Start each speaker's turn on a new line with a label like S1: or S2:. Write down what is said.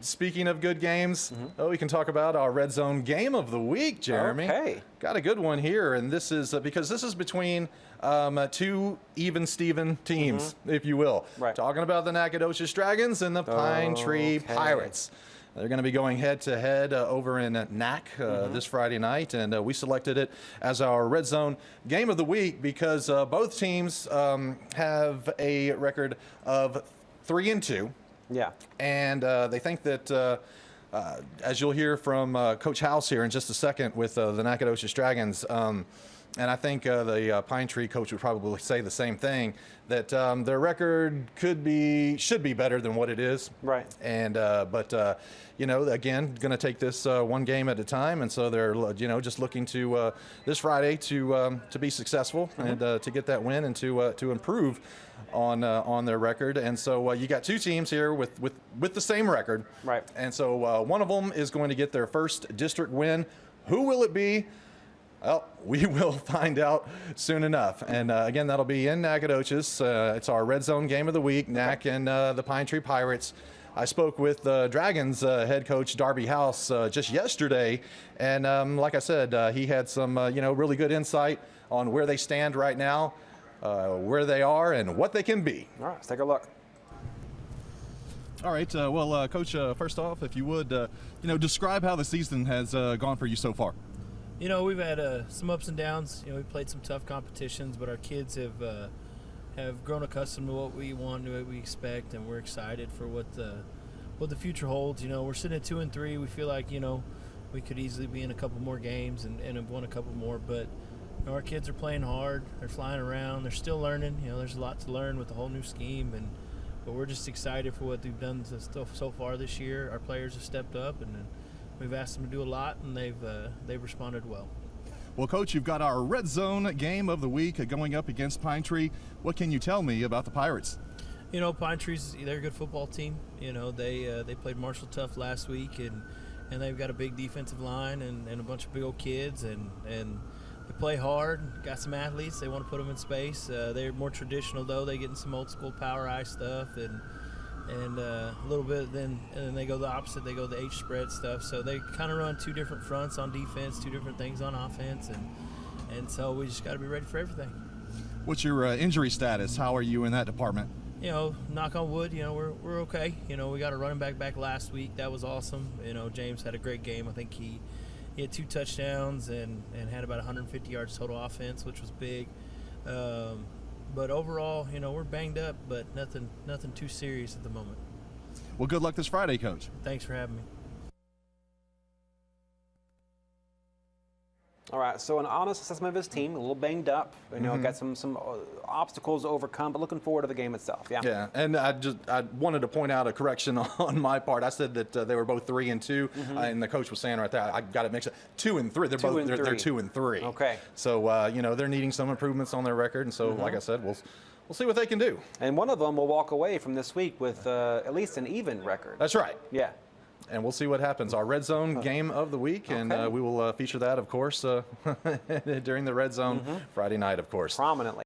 S1: Speaking of good games, we can talk about our Red Zone Game of the Week, Jeremy.
S2: Okay.
S1: Got a good one here, and this is because this is between two even-Steven teams, if you will.
S2: Right.
S1: Talking about the Nacogdoches Dragons and the Pine Tree Pirates. They're going to be going head-to-head over in Nac this Friday night, and we selected it as our Red Zone Game of the Week because both teams have a record of 3-2.
S2: Yeah.
S1: And they think that, as you'll hear from Coach House here in just a second with the Nacogdoches Dragons, and I think the Pine Tree coach would probably say the same thing, that their record should be better than what it is.
S2: Right.
S1: And but you know, again, going to take this one game at a time, and so they're just looking to this Friday to be successful and to get that win and to improve on their record. And so you got two teams here with the same record.
S2: Right.
S1: And so one of them is going to get their first district win. Who will it be? Well, we will find out soon enough. And again, that'll be in Nacogdoches. It's our Red Zone Game of the Week, Nac and the Pine Tree Pirates. I spoke with Dragons head coach Darby House just yesterday, and like I said, he had some really good insight on where they stand right now, where they are, and what they can be.
S2: All right, let's take a look.
S3: All right, well, Coach, first off, if you would, describe how the season has gone for you so far.
S4: You know, we've had some ups and downs. You know, we've played some tough competitions, but our kids have grown accustomed to what we want, to what we expect, and we're excited for what the future holds. You know, we're sitting at 2-3. We feel like we could easily be in a couple more games and have won a couple more, but our kids are playing hard. They're flying around. They're still learning. You know, there's a lot to learn with the whole new scheme, but we're just excited for what they've done so far this year. Our players have stepped up, and we've asked them to do a lot, and they've responded well.
S3: Well, Coach, you've got our Red Zone Game of the Week going up against Pine Tree. What can you tell me about the Pirates?
S4: You know, Pine Tree's, they're a good football team. You know, they played Marshall tough last week, and they've got a big defensive line and a bunch of big old kids, and they play hard, got some athletes. They want to put them in space. They're more traditional, though. They get in some old school power eye stuff and a little bit, and then they go the opposite. They go the H spread stuff. So they kind of run two different fronts on defense, two different things on offense, and so we just got to be ready for everything.
S3: What's your injury status? How are you in that department?
S4: You know, knock on wood, we're okay. You know, we got a running back last week. That was awesome. You know, James had a great game. I think he had 2 touchdowns and had about 150 yards total offense, which was big. But overall, we're banged up, but nothing too serious at the moment.
S3: Well, good luck this Friday, Coach.
S4: Thanks for having me.
S2: All right, so an honest assessment of his team, a little banged up, got some obstacles to overcome, but looking forward to the game itself. Yeah.
S1: Yeah, and I wanted to point out a correction on my part. I said that they were both 3-2, and the coach was saying right there, I got it mixed up. 2-3. They're 2 and 3.
S2: Okay.
S1: So they're needing some improvements on their record, and so like I said, we'll see what they can do.
S2: And one of them will walk away from this week with at least an even record.
S1: That's right.
S2: Yeah.
S1: And we'll see what happens. Our Red Zone Game of the Week, and we will feature that, of course, during the Red Zone Friday night, of course.
S2: Prominently.